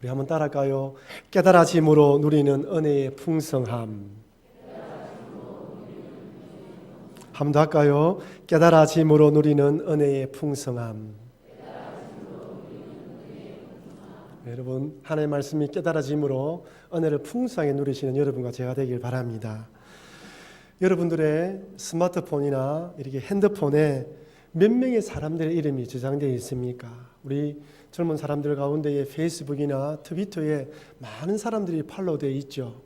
우리 한번 따라할까요? 깨달아짐으로 누리는 은혜의 풍성함. 한번 더 할까요? 깨달아짐으로 누리는 은혜의 풍성함. 여러분, 하나님의 말씀이 깨달아짐으로 은혜를 풍성하게 누리시는 여러분과 제가 되길 바랍니다. 여러분들의 스마트폰이나 이렇게 핸드폰에 몇 명의 사람들의 이름이 저장되어 있습니까? 우리 젊은 사람들 가운데에 페이스북이나 트위터에 많은 사람들이 팔로우되어 있죠.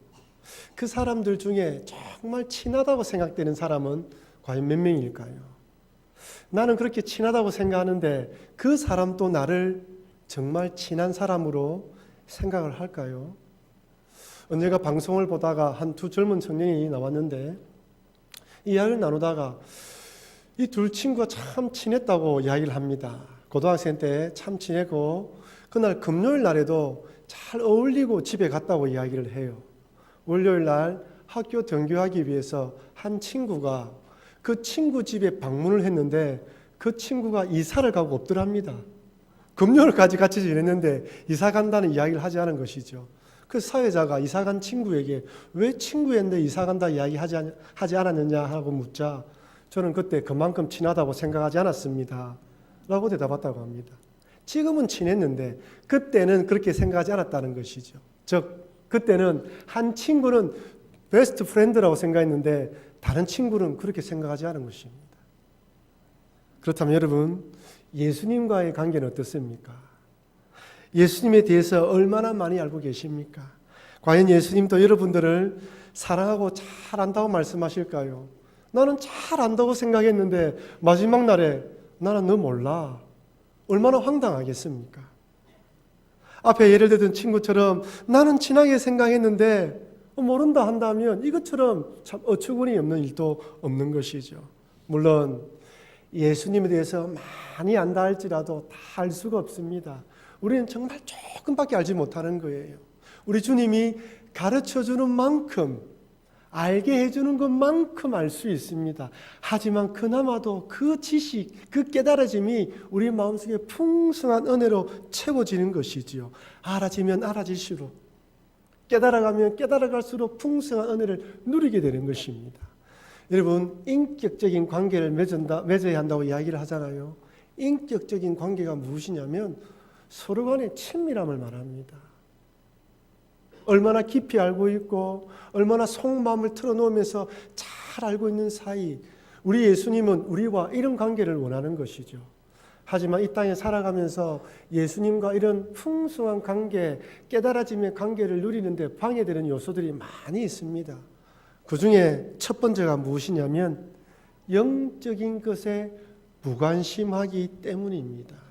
그 사람들 중에 정말 친하다고 생각되는 사람은 과연 몇 명일까요? 나는 그렇게 친하다고 생각하는데 그 사람도 나를 정말 친한 사람으로 생각을 할까요? 언젠가 방송을 보다가 한 두 젊은 청년이 나왔는데 이야기를 나누다가 이 둘 친구가 참 친했다고 이야기를 합니다. 고등학생 때 참 친했고 그날 금요일 날에도 잘 어울리고 집에 갔다고 이야기를 해요. 월요일 날 학교 등교하기 위해서 한 친구가 그 친구 집에 방문을 했는데 그 친구가 이사를 가고 없더랍니다. 금요일까지 같이 지냈는데 이사 간다는 이야기를 하지 않은 것이죠. 그 사회자가 이사 간 친구에게 왜 친구였는데 이사 간다 이야기하지 않았느냐 하고 묻자 저는 그때 그만큼 친하다고 생각하지 않았습니다 라고 대답했다고 합니다. 지금은 친했는데 그때는 그렇게 생각하지 않았다는 것이죠. 즉 그때는 한 친구는 베스트 프렌드라고 생각했는데 다른 친구는 그렇게 생각하지 않은 것입니다. 그렇다면 여러분, 예수님과의 관계는 어떻습니까? 예수님에 대해서 얼마나 많이 알고 계십니까? 과연 예수님도 여러분들을 사랑하고 잘 안다고 말씀하실까요? 나는 잘 안다고 생각했는데 마지막 날에 나는 너 몰라. 얼마나 황당하겠습니까? 앞에 예를 들던 친구처럼 나는 친하게 생각했는데 모른다 한다면 이것처럼 참 어처구니 없는 일도 없는 것이죠. 물론 예수님에 대해서 많이 안다 할지라도 다 알 수가 없습니다. 우리는 정말 조금밖에 알지 못하는 거예요. 우리 주님이 가르쳐주는 만큼, 알게 해주는 것만큼 알 수 있습니다. 하지만 그나마도 그 지식, 그 깨달아짐이 우리 마음속에 풍성한 은혜로 채워지는 것이지요. 알아지면 알아질수록, 깨달아가면 깨달아갈수록 풍성한 은혜를 누리게 되는 것입니다. 여러분, 인격적인 관계를 맺어야 한다고 이야기를 하잖아요. 인격적인 관계가 무엇이냐면 서로 간의 친밀함을 말합니다. 얼마나 깊이 알고 있고 얼마나 속마음을 털어놓으면서 잘 알고 있는 사이, 우리 예수님은 우리와 이런 관계를 원하는 것이죠. 하지만 이 땅에 살아가면서 예수님과 이런 풍성한 관계, 깨달아짐의 관계를 누리는데 방해되는 요소들이 많이 있습니다. 그 중에 첫 번째가 무엇이냐면 영적인 것에 무관심하기 때문입니다.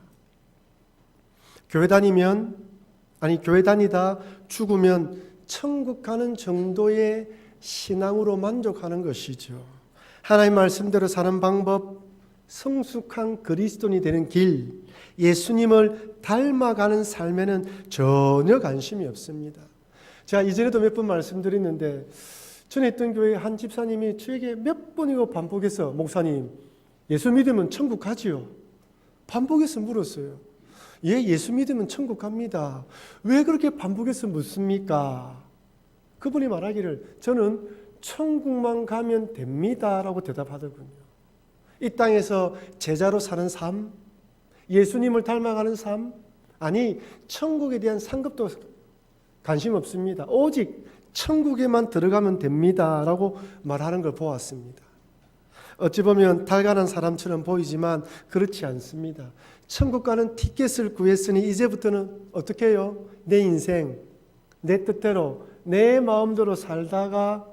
교회 다니다 죽으면 천국 가는 정도의 신앙으로 만족하는 것이죠. 하나님 말씀대로 사는 방법, 성숙한 그리스도인이 되는 길, 예수님을 닮아가는 삶에는 전혀 관심이 없습니다. 제가 이전에도 몇 번 말씀드렸는데 전에 있던 교회 한 집사님이 저에게 몇 번이고 반복해서 목사님, 예수 믿으면 천국 가지요? 반복해서 물었어요. 예, 예수 믿으면 천국 갑니다. 왜 그렇게 반복해서 묻습니까? 그분이 말하기를 저는 천국만 가면 됩니다 라고 대답하더군요. 이 땅에서 제자로 사는 삶, 예수님을 닮아가는 삶, 아니 천국에 대한 상급도 관심 없습니다. 오직 천국에만 들어가면 됩니다 라고 말하는 걸 보았습니다. 어찌 보면 달가난 사람처럼 보이지만 그렇지 않습니다. 천국 가는 티켓을 구했으니 이제부터는 어떻게 해요? 내 인생, 내 뜻대로, 내 마음대로 살다가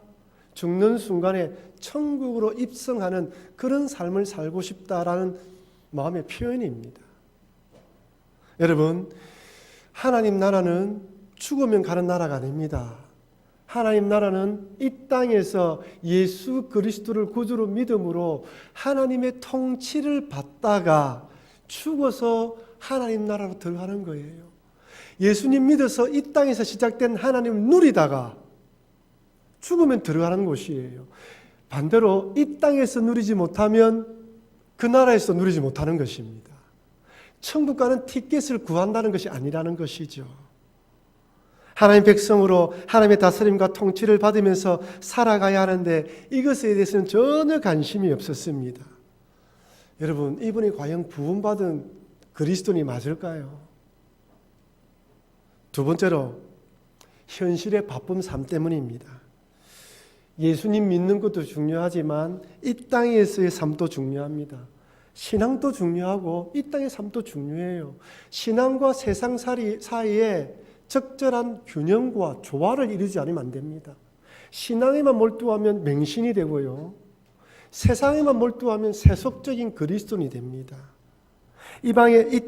죽는 순간에 천국으로 입성하는 그런 삶을 살고 싶다라는 마음의 표현입니다. 여러분, 하나님 나라는 죽으면 가는 나라가 아닙니다. 하나님 나라는 이 땅에서 예수 그리스도를 구주로 믿음으로 하나님의 통치를 받다가 죽어서 하나님 나라로 들어가는 거예요. 예수님 믿어서 이 땅에서 시작된 하나님을 누리다가 죽으면 들어가는 곳이에요. 반대로 이 땅에서 누리지 못하면 그 나라에서 누리지 못하는 것입니다. 천국 가는 티켓을 구한다는 것이 아니라는 것이죠. 하나님의 백성으로 하나님의 다스림과 통치를 받으면서 살아가야 하는데 이것에 대해서는 전혀 관심이 없었습니다. 여러분, 이분이 과연 구원받은 그리스도인이 맞을까요? 두 번째로 현실의 바쁜 삶 때문입니다. 예수님 믿는 것도 중요하지만 이 땅에서의 삶도 중요합니다. 신앙도 중요하고 이 땅의 삶도 중요해요. 신앙과 세상 사이에 적절한 균형과 조화를 이루지 않으면 안 됩니다. 신앙에만 몰두하면 맹신이 되고요. 세상에만 몰두하면 세속적인 그리스도인이 됩니다. 이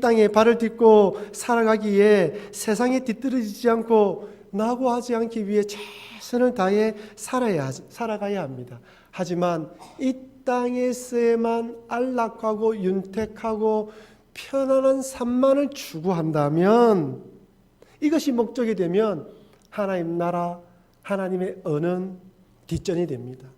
땅에 발을 딛고 살아가기에 세상에 뒤떨어지지 않고 낙오하지 않기 위해 최선을 다해 살아가야 합니다. 하지만 이 땅에서만 안락하고 윤택하고 편안한 삶만을 추구한다면, 이것이 목적이 되면 하나님 나라, 하나님의 언은 뒷전이 됩니다.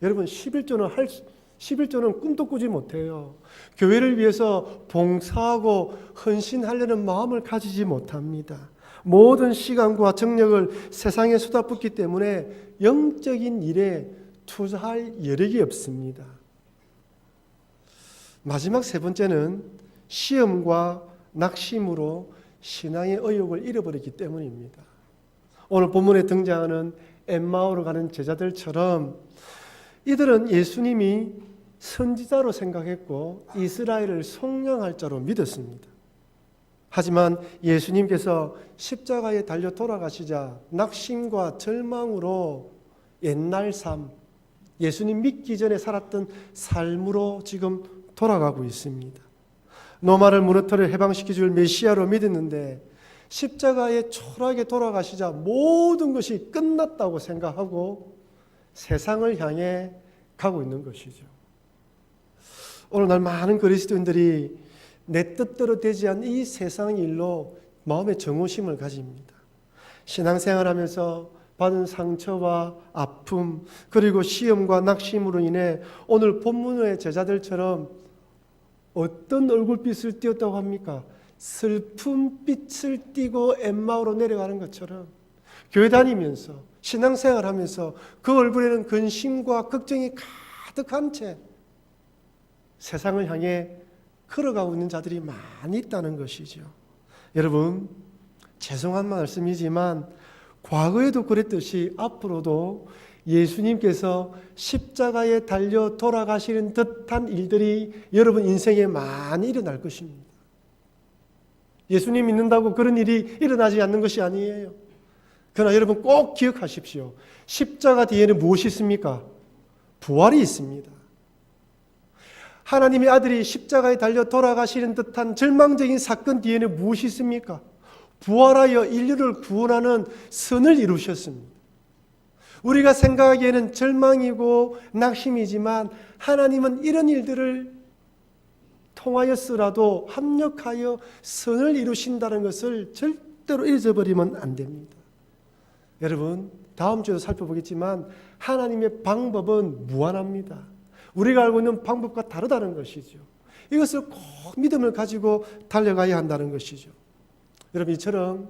여러분, 11조는 꿈도 꾸지 못해요. 교회를 위해서 봉사하고 헌신하려는 마음을 가지지 못합니다. 모든 시간과 정력을 세상에 쏟아붓기 때문에 영적인 일에 투자할 여력이 없습니다. 마지막 세 번째는 시험과 낙심으로 신앙의 의욕을 잃어버리기 때문입니다. 오늘 본문에 등장하는 엠마오로 가는 제자들처럼 이들은 예수님이 선지자로 생각했고 이스라엘을 속량할 자로 믿었습니다. 하지만 예수님께서 십자가에 달려 돌아가시자 낙심과 절망으로 옛날 삶, 예수님 믿기 전에 살았던 삶으로 지금 돌아가고 있습니다. 노마를 무너뜨려 해방시켜 줄 메시아로 믿었는데 십자가에 초라하게 돌아가시자 모든 것이 끝났다고 생각하고 세상을 향해 가고 있는 것이죠. 오늘날 많은 그리스도인들이 내 뜻대로 되지 않는 이 세상 일로 마음의 정오심을 가집니다. 신앙생활하면서 받은 상처와 아픔, 그리고 시험과 낙심으로 인해 오늘 본문의 제자들처럼 어떤 얼굴빛을 띄었다고 합니까? 슬픈 빛을 띠고 엠마오로 내려가는 것처럼 교회 다니면서 신앙생활하면서 그 얼굴에는 근심과 걱정이 가득한 채 세상을 향해 걸어가고 있는 자들이 많이 있다는 것이죠. 여러분, 죄송한 말씀이지만 과거에도 그랬듯이 앞으로도 예수님께서 십자가에 달려 돌아가시는 듯한 일들이 여러분 인생에 많이 일어날 것입니다. 예수님 믿는다고 그런 일이 일어나지 않는 것이 아니에요. 그러나 여러분 꼭 기억하십시오. 십자가 뒤에는 무엇이 있습니까? 부활이 있습니다. 하나님의 아들이 십자가에 달려 돌아가시는 듯한 절망적인 사건 뒤에는 무엇이 있습니까? 부활하여 인류를 구원하는 선을 이루셨습니다. 우리가 생각하기에는 절망이고 낙심이지만 하나님은 이런 일들을 통하여서라도 합력하여 선을 이루신다는 것을 절대로 잊어버리면 안 됩니다. 여러분, 다음 주에도 살펴보겠지만 하나님의 방법은 무한합니다. 우리가 알고 있는 방법과 다르다는 것이죠. 이것을 꼭 믿음을 가지고 달려가야 한다는 것이죠. 여러분, 이처럼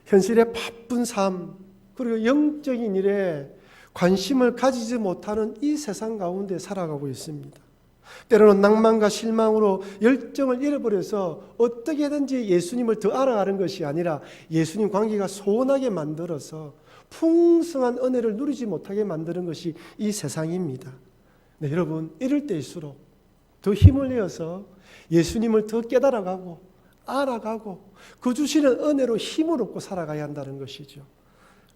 현실의 바쁜 삶, 그리고 영적인 일에 관심을 가지지 못하는 이 세상 가운데 살아가고 있습니다. 때로는 낭만과 실망으로 열정을 잃어버려서 어떻게든지 예수님을 더 알아가는 것이 아니라 예수님 관계가 소원하게 만들어서 풍성한 은혜를 누리지 못하게 만드는 것이 이 세상입니다. 네, 여러분, 이럴 때일수록 더 힘을 내어서 예수님을 더 깨달아가고 알아가고 그 주시는 은혜로 힘을 얻고 살아가야 한다는 것이죠.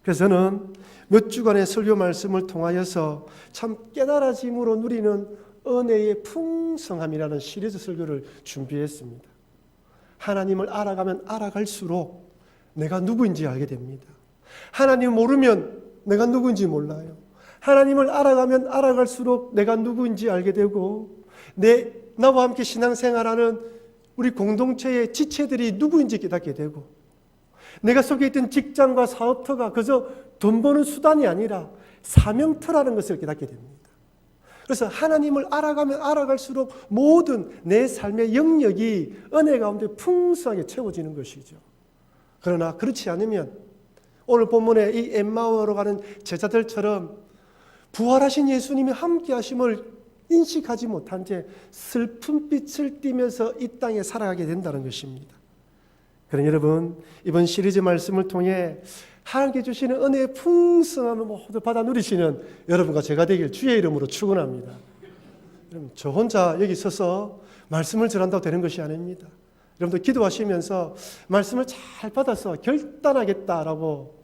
그래서 저는 몇 주간의 설교 말씀을 통하여서 참 깨달아짐으로 누리는 은혜의 풍성함이라는 시리즈 설교를 준비했습니다. 하나님을 알아가면 알아갈수록 내가 누구인지 알게 됩니다. 하나님을 모르면 내가 누구인지 몰라요. 하나님을 알아가면 알아갈수록 내가 누구인지 알게 되고 나와 함께 신앙생활하는 우리 공동체의 지체들이 누구인지 깨닫게 되고 내가 속해 있던 직장과 사업터가 그저 돈 버는 수단이 아니라 사명터라는 것을 깨닫게 됩니다. 그래서 하나님을 알아가면 알아갈수록 모든 내 삶의 영역이 은혜 가운데 풍성하게 채워지는 것이죠. 그러나 그렇지 않으면 오늘 본문에 이 엠마오로 가는 제자들처럼 부활하신 예수님이 함께 하심을 인식하지 못한 채 슬픈 빛을 띠면서 이 땅에 살아가게 된다는 것입니다. 그럼 여러분, 이번 시리즈 말씀을 통해 하나님께 주시는 은혜의 풍성함을 모두 받아 누리시는 여러분과 제가 되길 주의 이름으로 축원합니다. 여러분, 저 혼자 여기 서서 말씀을 전한다고 되는 것이 아닙니다. 여러분도 기도하시면서 말씀을 잘 받아서 결단하겠다라고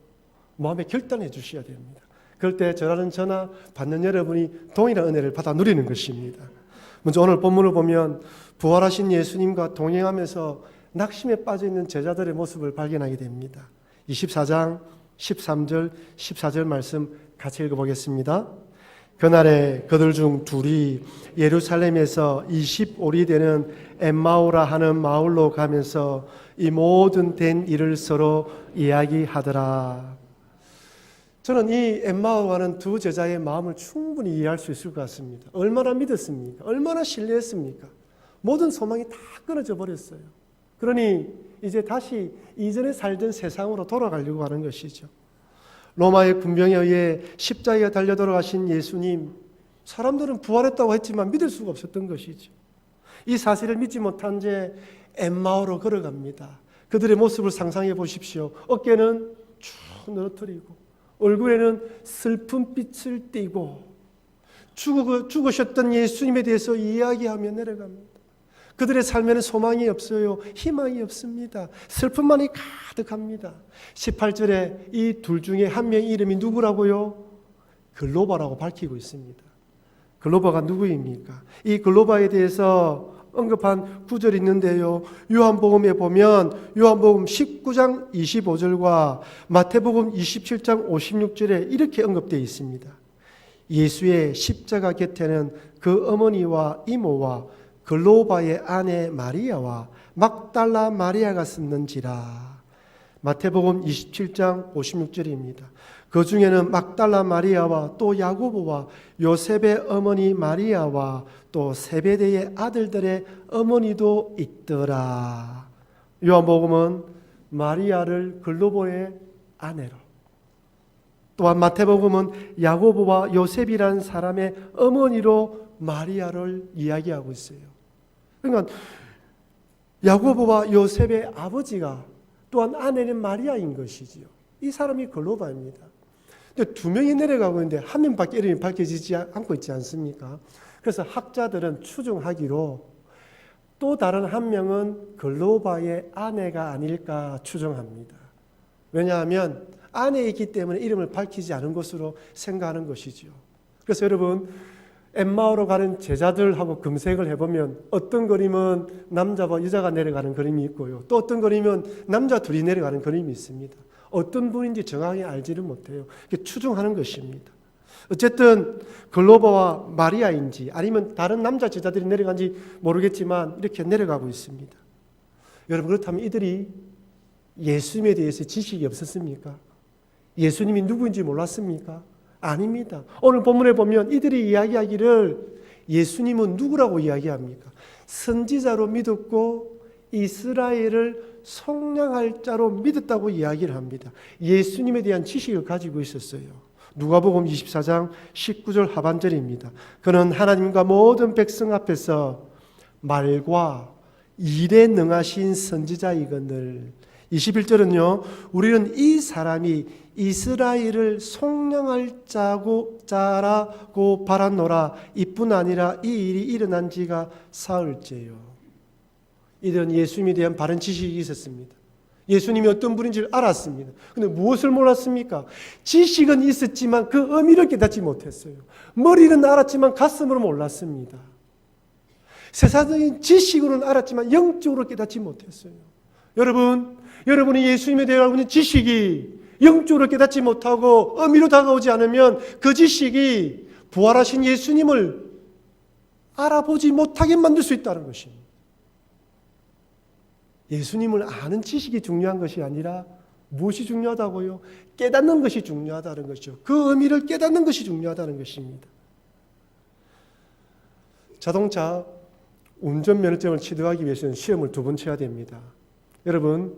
마음에 결단해 주셔야 됩니다. 그럴 때 저라는 저나 받는 여러분이 동일한 은혜를 받아 누리는 것입니다. 먼저 오늘 본문을 보면 부활하신 예수님과 동행하면서 낙심에 빠져있는 제자들의 모습을 발견하게 됩니다. 24장 13절 14절 말씀 같이 읽어보겠습니다. 그날에 그들 중 둘이 예루살렘에서 25리 되는 엠마오라 하는 마을로 가면서 이 모든 된 일을 서로 이야기하더라. 저는 이 엠마오라는 두 제자의 마음을 충분히 이해할 수 있을 것 같습니다. 얼마나 믿었습니까? 얼마나 신뢰했습니까? 모든 소망이 다 끊어져 버렸어요. 그러니 이제 다시 이전에 살던 세상으로 돌아가려고 하는 것이죠. 로마의 군병에 의해 십자가에 달려 돌아가신 예수님, 사람들은 부활했다고 했지만 믿을 수가 없었던 것이죠. 이 사실을 믿지 못한 채 엠마오로 걸어갑니다. 그들의 모습을 상상해 보십시오. 어깨는 쭉 늘어뜨리고 얼굴에는 슬픈 빛을 띠고 죽으셨던 예수님에 대해서 이야기하며 내려갑니다. 그들의 삶에는 소망이 없어요. 희망이 없습니다. 슬픔만이 가득합니다. 18절에 이 둘 중에 한 명의 이름이 누구라고요? 글로바라고 밝히고 있습니다. 글로바가 누구입니까? 이 글로바에 대해서 언급한 구절이 있는데요. 요한복음에 보면 요한복음 19장 25절과 마태복음 27장 56절에 이렇게 언급되어 있습니다. 예수의 십자가 곁에는 그 어머니와 이모와 글로바의 아내 마리아와 막달라 마리아가 섰는지라. 마태복음 27장 56절입니다. 그 중에는 막달라 마리아와 또 야고보와 요셉의 어머니 마리아와 또 세베대의 아들들의 어머니도 있더라. 요한복음은 마리아를 글로바의 아내로, 또한 마태복음은 야고보와 요셉이라는 사람의 어머니로 마리아를 이야기하고 있어요. 그러니까 야고보와 요셉의 아버지가 또한 아내는 마리아인 것이지요. 이 사람이 글로바입니다. 근데 두 명이 내려가고 있는데 한 명밖에 이름이 밝혀지지 않고 있지 않습니까? 그래서 학자들은 추정하기로 또 다른 한 명은 글로바의 아내가 아닐까 추정합니다. 왜냐하면 아내이기 때문에 이름을 밝히지 않은 것으로 생각하는 것이죠. 그래서 여러분, 엠마오로 가는 제자들하고 검색을 해보면 어떤 그림은 남자와 여자가 내려가는 그림이 있고요. 또 어떤 그림은 남자 둘이 내려가는 그림이 있습니다. 어떤 분인지 정확히 알지를 못해요. 추정하는 것입니다. 어쨌든 글로바와 마리아인지 아니면 다른 남자 제자들이 내려간지 모르겠지만 이렇게 내려가고 있습니다. 여러분, 그렇다면 이들이 예수님에 대해서 지식이 없었습니까? 예수님이 누구인지 몰랐습니까? 아닙니다. 오늘 본문에 보면 이들이 이야기하기를 예수님은 누구라고 이야기합니까? 선지자로 믿었고 이스라엘을 속량할 자로 믿었다고 이야기를 합니다. 예수님에 대한 지식을 가지고 있었어요. 누가복음 24장 19절 하반절입니다. 그는 하나님과 모든 백성 앞에서 말과 일에 능하신 선지자이거늘. 21절은요. 우리는 이 사람이 이스라엘을 속량할 자라고 바라노라. 이뿐 아니라 이 일이 일어난 지가 사흘째요. 이들은 예수님에 대한 바른 지식이 있었습니다. 예수님이 어떤 분인지를 알았습니다. 그런데 무엇을 몰랐습니까? 지식은 있었지만 그 의미를 깨닫지 못했어요. 머리는 알았지만 가슴으로 몰랐습니다. 세상적인 지식으로는 알았지만 영적으로 깨닫지 못했어요. 여러분이 예수님에 대해 알고 있는 지식이 영적으로 깨닫지 못하고 의미로 다가오지 않으면 그 지식이 부활하신 예수님을 알아보지 못하게 만들 수 있다는 것입니다. 예수님을 아는 지식이 중요한 것이 아니라 무엇이 중요하다고요? 깨닫는 것이 중요하다는 것이죠. 그 의미를 깨닫는 것이 중요하다는 것입니다. 자동차 운전면허증을 취득하기 위해서는 시험을 2번 쳐야 됩니다. 여러분,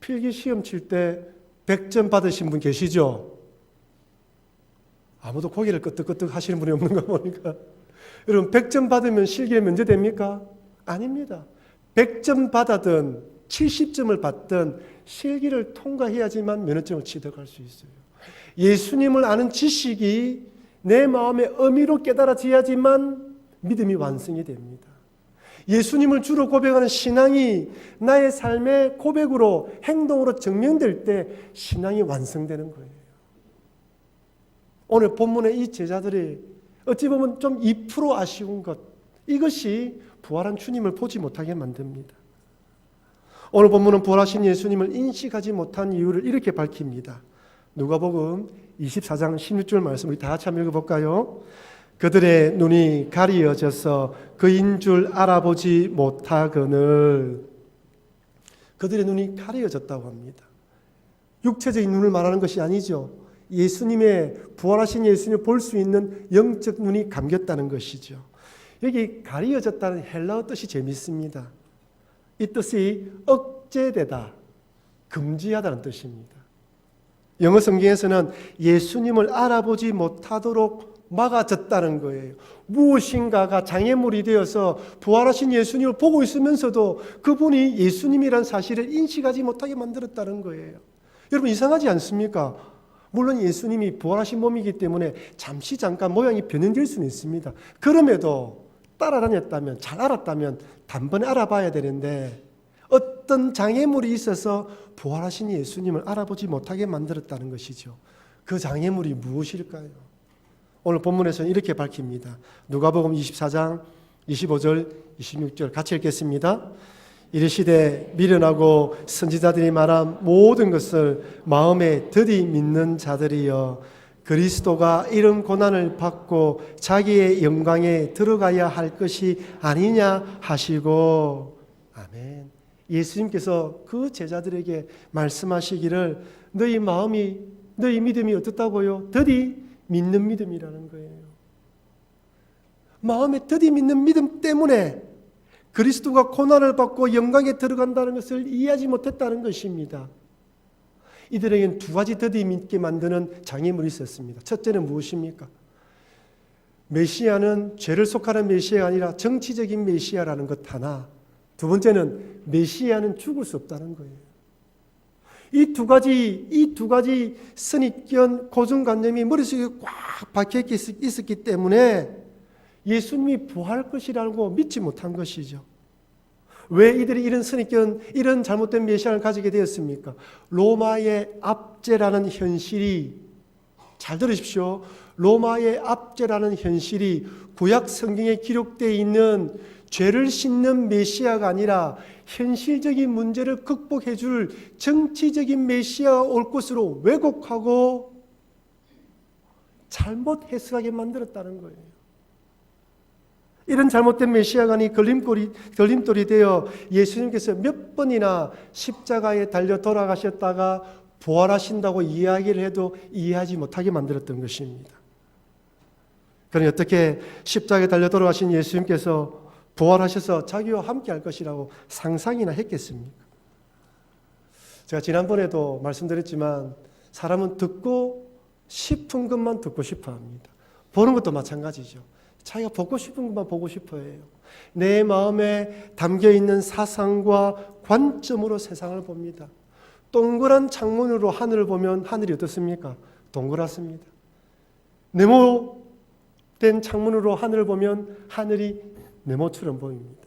필기 시험 칠 때 100점 받으신 분 계시죠? 아무도 고개를 끄덕끄덕 하시는 분이 없는 거 보니까. 여러분 100점 받으면 실기에 면제됩니까? 아닙니다. 100점 받았든 70점을 받든 실기를 통과해야지만 면허증을 취득할 수 있어요. 예수님을 아는 지식이 내 마음의 의미로 깨달아져야지만 믿음이 완성이 됩니다. 예수님을 주로 고백하는 신앙이 나의 삶의 고백으로 행동으로 증명될 때 신앙이 완성되는 거예요. 오늘 본문의 이 제자들이 어찌 보면 좀 2% 아쉬운 것, 이것이 부활한 주님을 보지 못하게 만듭니다. 오늘 본문은 부활하신 예수님을 인식하지 못한 이유를 이렇게 밝힙니다. 누가복음 24장 16절 말씀 우리 다 같이 한번 읽어볼까요? 그들의 눈이 가리어져서 그인 줄 알아보지 못하거늘. 그들의 눈이 가리어졌다고 합니다. 육체적인 눈을 말하는 것이 아니죠. 예수님의 부활하신 예수님을 볼 수 있는 영적 눈이 감겼다는 것이죠. 여기 가리어졌다는 헬라어 뜻이 재밌습니다. 이 뜻이 억제되다, 금지하다는 뜻입니다. 영어 성경에서는 예수님을 알아보지 못하도록 막아졌다는 거예요. 무엇인가가 장애물이 되어서 부활하신 예수님을 보고 있으면서도 그분이 예수님이란 사실을 인식하지 못하게 만들었다는 거예요. 여러분 이상하지 않습니까? 물론 예수님이 부활하신 몸이기 때문에 잠깐 모양이 변형될 수는 있습니다. 그럼에도 따라다녔다면, 잘 알았다면 단번에 알아봐야 되는데 어떤 장애물이 있어서 부활하신 예수님을 알아보지 못하게 만들었다는 것이죠. 그 장애물이 무엇일까요? 오늘 본문에서는 이렇게 밝힙니다. 누가복음 24장 25절 26절 같이 읽겠습니다. 이르시되 미련하고 선지자들이 말한 모든 것을 마음에 드디 믿는 자들이여 그리스도가 이런 고난을 받고 자기의 영광에 들어가야 할 것이 아니냐 하시고. 아멘. 예수님께서 그 제자들에게 말씀하시기를 너희 마음이, 너희 믿음이 어떻다고요? 드디 믿는 믿음이라는 거예요. 마음에 드디 믿는 믿음 때문에 그리스도가 고난을 받고 영광에 들어간다는 것을 이해하지 못했다는 것입니다. 이들에게는 두 가지 드디 믿게 만드는 장애물이 있었습니다. 첫째는 무엇입니까? 메시아는 죄를 속하는 메시아가 아니라 정치적인 메시아라는 것 하나, 두 번째는 메시아는 죽을 수 없다는 거예요. 이 두 가지 선입견, 고정관념이 머릿속에 꽉 박혀 있었기 때문에 예수님이 부활할 것이라고 믿지 못한 것이죠. 왜 이들이 이런 선입견, 이런 잘못된 메시아를 가지게 되었습니까? 로마의 압제라는 현실이, 잘 들으십시오. 로마의 압제라는 현실이 구약 성경에 기록되어 있는 죄를 씻는 메시아가 아니라 현실적인 문제를 극복해 줄 정치적인 메시아가 올 것으로 왜곡하고 잘못 해석하게 만들었다는 거예요. 이런 잘못된 메시아관이 걸림돌이 되어 예수님께서 몇 번이나 십자가에 달려 돌아가셨다가 부활하신다고 이야기를 해도 이해하지 못하게 만들었던 것입니다. 그러니 어떻게 십자가에 달려 돌아가신 예수님께서 부활하셔서 자기와 함께 할 것이라고 상상이나 했겠습니까? 제가 지난번에도 말씀드렸지만 사람은 듣고 싶은 것만 듣고 싶어 합니다. 보는 것도 마찬가지죠. 자기가 보고 싶은 것만 보고 싶어 해요. 내 마음에 담겨있는 사상과 관점으로 세상을 봅니다. 동그란 창문으로 하늘을 보면 하늘이 어떻습니까? 동그랗습니다. 네모된 창문으로 하늘을 보면 하늘이 네모처럼 보입니다.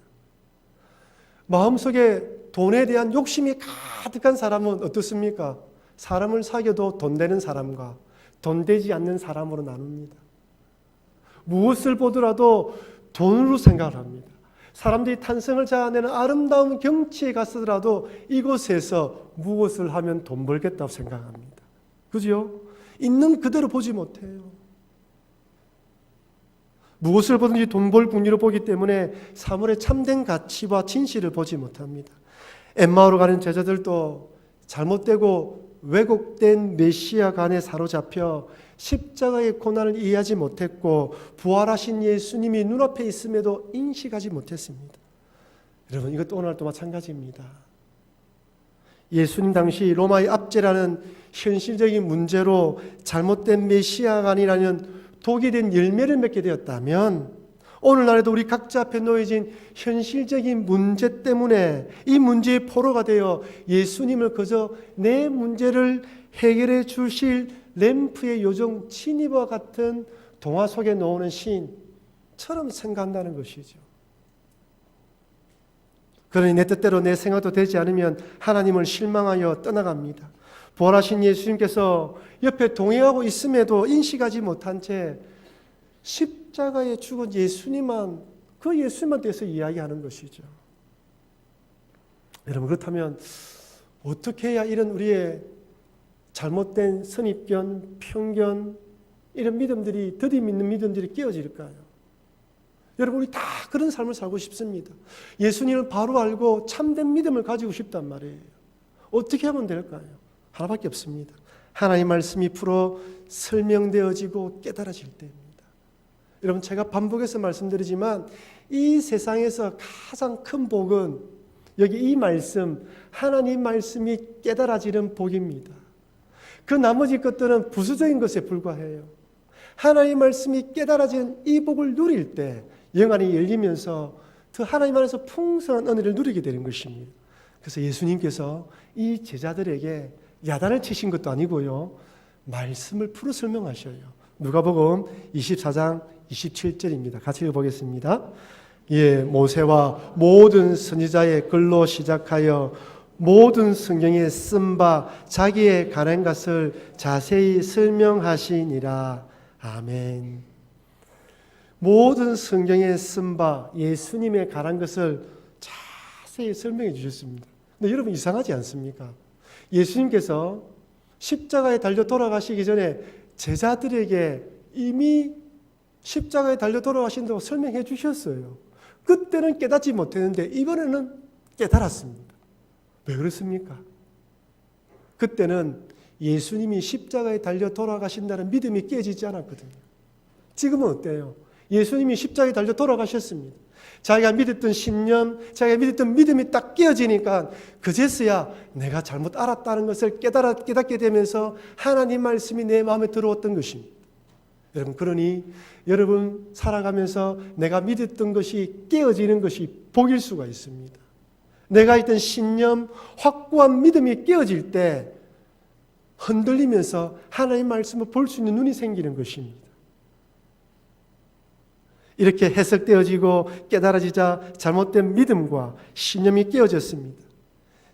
마음속에 돈에 대한 욕심이 가득한 사람은 어떻습니까? 사람을 사귀어도 돈 되는 사람과 돈 되지 않는 사람으로 나눕니다. 무엇을 보더라도 돈으로 생각을 합니다. 사람들이 탄성을 자아내는 아름다운 경치에 갔더라도 이곳에서 무엇을 하면 돈 벌겠다고 생각합니다. 그죠? 있는 그대로 보지 못해요. 무엇을 보든지 돈 벌 궁리로 보기 때문에 사물의 참된 가치와 진실을 보지 못합니다. 엠마오로 가는 제자들도 잘못되고 왜곡된 메시아관에 사로잡혀 십자가의 고난을 이해하지 못했고 부활하신 예수님이 눈앞에 있음에도 인식하지 못했습니다. 여러분 이것도 오늘도 마찬가지입니다. 예수님 당시 로마의 압제라는 현실적인 문제로 잘못된 메시아가 아니라는 독이 된 열매를 맺게 되었다면 오늘날에도 우리 각자 앞에 놓여진 현실적인 문제 때문에 이 문제의 포로가 되어 예수님을 그저 내 문제를 해결해 주실 램프의 요정 지니와 같은 동화 속에 나오는 시인처럼 생각한다는 것이죠. 그러니 내 뜻대로 내 생각도 되지 않으면 하나님을 실망하여 떠나갑니다. 부활하신 예수님께서 옆에 동행하고 있음에도 인식하지 못한 채 십자가에 죽은 예수님만, 그 예수님만 대해서 이야기하는 것이죠. 여러분, 그렇다면 어떻게 해야 이런 우리의 잘못된 선입견, 편견, 이런 믿음들이, 더디 믿는 믿음들이 깨어질까요? 여러분, 우리 다 그런 삶을 살고 싶습니다. 예수님을 바로 알고 참된 믿음을 가지고 싶단 말이에요. 어떻게 하면 될까요? 하나밖에 없습니다. 하나님의 말씀이 풀어 설명되어지고 깨달아질 때입니다. 여러분, 제가 반복해서 말씀드리지만 이 세상에서 가장 큰 복은 여기 이 말씀, 하나님 말씀이 깨달아지는 복입니다. 그 나머지 것들은 부수적인 것에 불과해요. 하나님 말씀이 깨달아지는 이 복을 누릴 때 영안이 열리면서 더 하나님 안에서 풍성한 은혜를 누리게 되는 것입니다. 그래서 예수님께서 이 제자들에게 야단을 치신 것도 아니고요, 말씀을 풀어 설명하셔요. 누가복음 24장 27절입니다. 같이 읽어보겠습니다. 모세와 모든 선지자의 글로 시작하여 모든 성경에 쓴 바 자기의 가는 것을 자세히 설명하시니라. 아멘. 모든 성경에 쓴 바 예수님의 가는 것을 자세히 설명해 주셨습니다. 근데 여러분, 이상하지 않습니까? 예수님께서 십자가에 달려 돌아가시기 전에 제자들에게 이미 십자가에 달려 돌아가신다고 설명해 주셨어요. 그때는 깨닫지 못했는데 이번에는 깨달았습니다. 왜 그렇습니까? 그때는 예수님이 십자가에 달려 돌아가신다는 믿음이 깨지지 않았거든요. 지금은 어때요? 예수님이 십자가에 달려 돌아가셨습니다. 자기가 믿었던 신념, 자기가 믿었던 믿음이 딱 깨어지니까 그제서야 내가 잘못 알았다는 것을 깨닫게 되면서 하나님 말씀이 내 마음에 들어왔던 것입니다. 여러분, 그러니 여러분 살아가면서 내가 믿었던 것이 깨어지는 것이 복일 수가 있습니다. 내가 있던 신념, 확고한 믿음이 깨어질 때 흔들리면서 하나님 말씀을 볼 수 있는 눈이 생기는 것입니다. 이렇게 해석되어지고 깨달아지자 잘못된 믿음과 신념이 깨어졌습니다.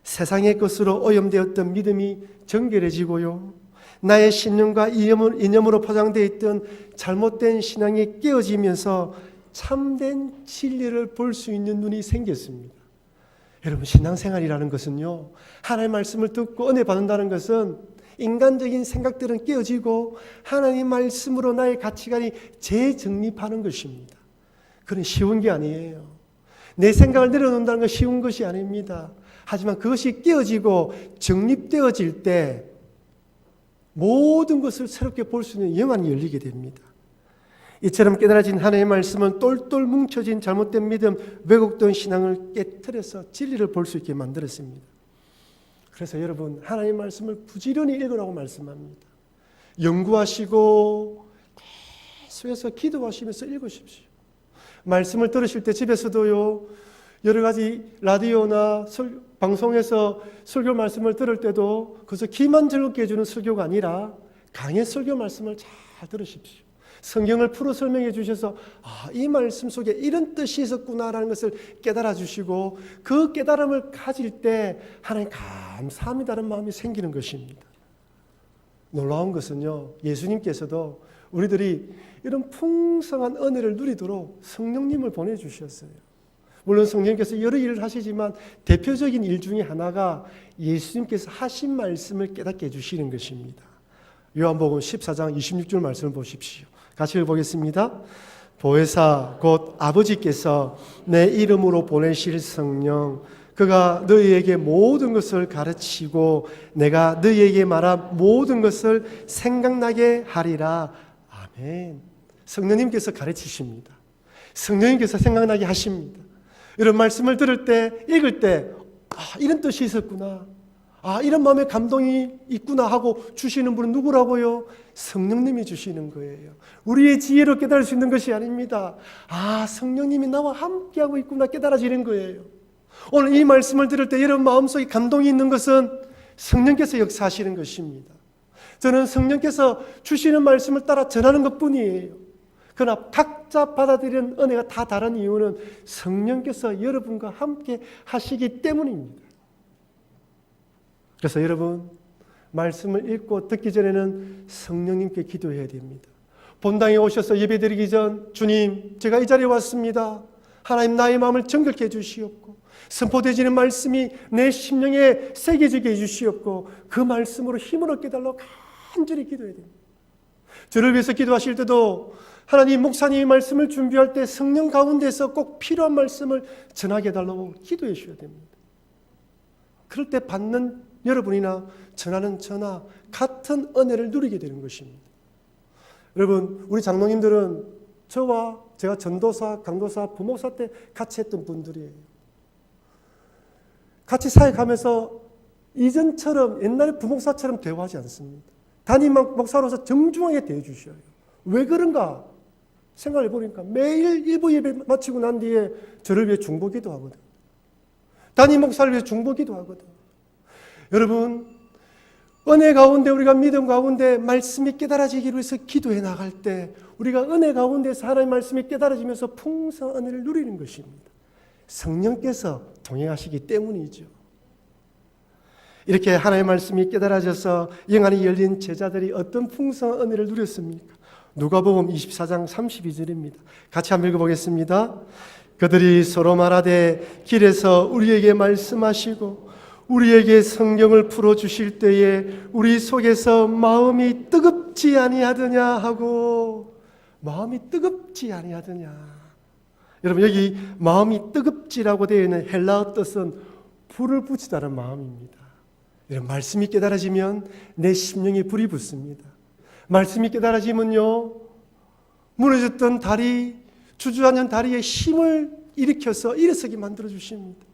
세상의 것으로 오염되었던 믿음이 정결해지고요, 나의 신념과 이념으로 포장되어 있던 잘못된 신앙이 깨어지면서 참된 진리를 볼 수 있는 눈이 생겼습니다. 여러분, 신앙생활이라는 것은요, 하나님의 말씀을 듣고 은혜 받는다는 것은 인간적인 생각들은 깨어지고 하나님 말씀으로 나의 가치관이 재정립하는 것입니다. 그건 쉬운 게 아니에요. 내 생각을 내려놓는다는 건 쉬운 것이 아닙니다. 하지만 그것이 깨어지고 정립되어질 때 모든 것을 새롭게 볼 수 있는 영안이 열리게 됩니다. 이처럼 깨달아진 하나님의 말씀은 똘똘 뭉쳐진 잘못된 믿음, 왜곡된 신앙을 깨트려서 진리를 볼 수 있게 만들었습니다. 그래서 여러분, 하나님의 말씀을 부지런히 읽으라고 말씀합니다. 연구하시고 계속해서 기도하시면서 읽으십시오. 말씀을 들으실 때 집에서도요, 여러 가지 라디오나 방송에서 설교 말씀을 들을 때도 그래서 귀만 즐겁게 해주는 설교가 아니라 강의 설교 말씀을 잘 들으십시오. 성경을 풀어 설명해 주셔서 이 말씀 속에 이런 뜻이 있었구나라는 것을 깨달아 주시고 그 깨달음을 가질 때 하나님 감사합니다라는 마음이 생기는 것입니다. 놀라운 것은요, 예수님께서도 우리들이 이런 풍성한 은혜를 누리도록 성령님을 보내주셨어요. 물론 성령님께서 여러 일을 하시지만 대표적인 일 중에 하나가 예수님께서 하신 말씀을 깨닫게 해주시는 것입니다. 요한복음 14장 26절 말씀을 보십시오. 같이 읽어보겠습니다. 보혜사 곧 아버지께서 내 이름으로 보내실 성령, 그가 너희에게 모든 것을 가르치고 내가 너희에게 말한 모든 것을 생각나게 하리라. 아멘. 성령님께서 가르치십니다. 성령님께서 생각나게 하십니다. 이런 말씀을 들을 때, 읽을 때 이런 뜻이 있었구나. 아, 이런 마음의 감동이 있구나 하고 주시는 분은 누구라고요? 성령님이 주시는 거예요. 우리의 지혜로 깨달을 수 있는 것이 아닙니다. 아, 성령님이 나와 함께하고 있구나 깨달아지는 거예요. 오늘 이 말씀을 들을 때 여러분 마음속에 감동이 있는 것은 성령께서 역사하시는 것입니다. 저는 성령께서 주시는 말씀을 따라 전하는 것뿐이에요. 그러나 각자 받아들이는 은혜가 다 다른 이유는 성령께서 여러분과 함께 하시기 때문입니다. 그래서 여러분 말씀을 읽고 듣기 전에는 성령님께 기도해야 됩니다. 본당에 오셔서 예배드리기 전 주님, 제가 이 자리에 왔습니다. 하나님 나의 마음을 정결케 해주시옵고 선포되어지는 말씀이 내 심령에 새겨지게 해주시옵고 그 말씀으로 힘을 얻게 달라고 간절히 기도해야 됩니다. 저를 위해서 기도하실 때도 하나님 목사님이 말씀을 준비할 때 성령 가운데서 꼭 필요한 말씀을 전하게 해달라고 기도해 주셔야 됩니다. 그럴 때 받는 여러분이나 전하는 저나 같은 은혜를 누리게 되는 것입니다. 여러분, 우리 장로님들은 저와 제가 전도사, 강도사, 부목사 때 같이 했던 분들이에요. 같이 사역하면서 이전처럼 옛날에 부목사처럼 대화하지 않습니다. 담임 목사로서 정중하게 대해 주셔요. 왜 그런가 생각해 보니까 매일 일부 예배 마치고 난 뒤에 저를 위해 중보기도 하거든. 담임 목사를 위해 중보기도 하거든. 여러분, 은혜 가운데 우리가 믿음 가운데 말씀이 깨달아지기를 위해서 기도해 나갈 때 우리가 은혜 가운데서 하나님의 말씀이 깨달아지면서 풍성한 은혜를 누리는 것입니다. 성령께서 동행하시기 때문이죠. 이렇게 하나님의 말씀이 깨달아져서 영안이 열린 제자들이 어떤 풍성한 은혜를 누렸습니까? 누가복음 24장 32절입니다. 같이 한번 읽어보겠습니다. 그들이 서로 말하되 길에서 우리에게 말씀하시고 우리에게 성경을 풀어주실 때에 우리 속에서 마음이 뜨겁지 아니하더냐 하고, 마음이 뜨겁지 아니하더냐. 여러분, 여기 마음이 뜨겁지라고 되어 있는 헬라어 뜻은 불을 붙이다는 마음입니다. 여러분, 말씀이 깨달아지면 내 심령에 불이 붙습니다. 말씀이 깨달아지면요, 무너졌던 다리, 주저앉은 다리에 힘을 일으켜서 일어서게 만들어 주십니다.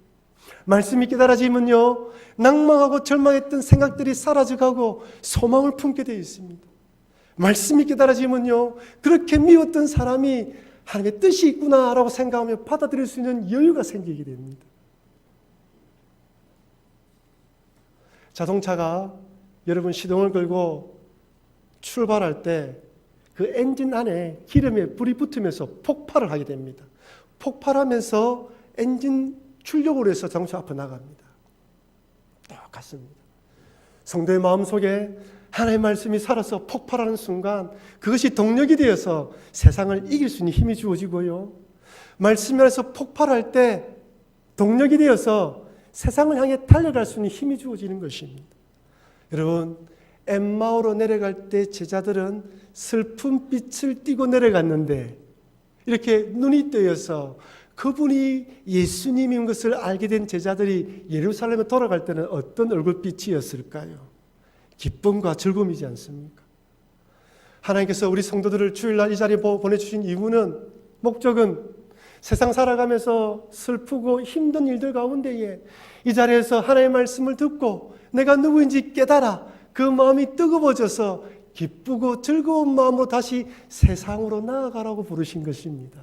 말씀이 깨달아지면요, 낭망하고 절망했던 생각들이 사라져가고 소망을 품게 되어 있습니다. 말씀이 깨달아지면요, 그렇게 미웠던 사람이 하나님의 뜻이 있구나라고 생각하며 받아들일 수 있는 여유가 생기게 됩니다. 자동차가 여러분 시동을 걸고 출발할 때 그 엔진 안에 기름에 불이 붙으면서 폭발을 하게 됩니다. 폭발하면서 엔진 출력으로 해서 자동차 앞으로 나갑니다. 똑같습니다. 성도의 마음속에 하나님의 말씀이 살아서 폭발하는 순간 그것이 동력이 되어서 세상을 이길 수 있는 힘이 주어지고요. 말씀이 안에서 폭발할 때 동력이 되어서 세상을 향해 달려갈 수 있는 힘이 주어지는 것입니다. 여러분, 엠마오로 내려갈 때 제자들은 슬픈 빛을 띠고 내려갔는데 이렇게 눈이 뜨여서 그분이 예수님인 것을 알게 된 제자들이 예루살렘에 돌아갈 때는 어떤 얼굴빛이었을까요? 기쁨과 즐거움이지 않습니까? 하나님께서 우리 성도들을 주일날 이 자리에 보내주신 이유는, 목적은 세상 살아가면서 슬프고 힘든 일들 가운데에 이 자리에서 하나님의 말씀을 듣고 내가 누구인지 깨달아 그 마음이 뜨거워져서 기쁘고 즐거운 마음으로 다시 세상으로 나아가라고 부르신 것입니다.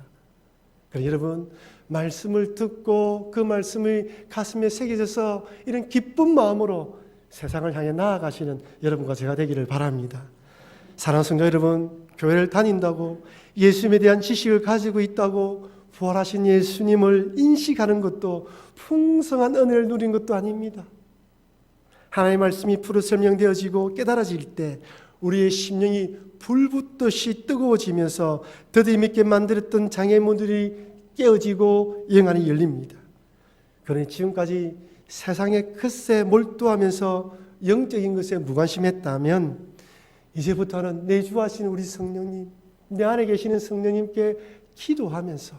그러니까 여러분, 말씀을 듣고 그 말씀이 가슴에 새겨져서 이런 기쁜 마음으로 세상을 향해 나아가시는 여러분과 제가 되기를 바랍니다. 사랑하는 성도 여러분, 교회를 다닌다고 예수님에 대한 지식을 가지고 있다고 부활하신 예수님을 인식하는 것도 풍성한 은혜를 누린 것도 아닙니다. 하나님의 말씀이 풀어 설명되어지고 깨달아질 때 우리의 심령이 불붙듯이 뜨거워지면서 더디 있게 만들었던 장애물들이 깨어지고 영안이 열립니다. 그러니 지금까지 세상에 텃세 몰두하면서 영적인 것에 무관심했다면 이제부터는 내주하신 우리 성령님, 내 안에 계시는 성령님께 기도하면서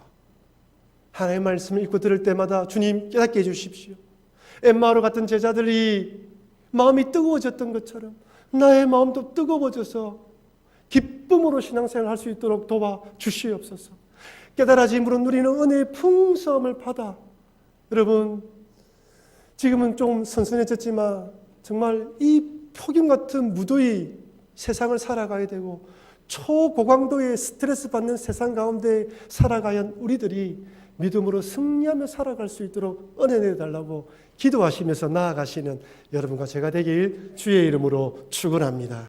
하나님의 말씀을 읽고 들을 때마다 주님 깨닫게 해주십시오. 엠마오로 같은 제자들이 마음이 뜨거워졌던 것처럼 나의 마음도 뜨거워져서 기쁨으로 신앙생활을 할 수 있도록 도와주시옵소서. 깨달아짐으로 누리는 은혜의 풍성함을 받아, 여러분 지금은 좀 선선해졌지만 정말 이 폭염 같은 무더위 세상을 살아가야 되고 초고강도의 스트레스 받는 세상 가운데 살아가야 우리들이 믿음으로 승리하며 살아갈 수 있도록 은혜 내달라고 기도하시면서 나아가시는 여러분과 제가 되길 주의 이름으로 축원합니다.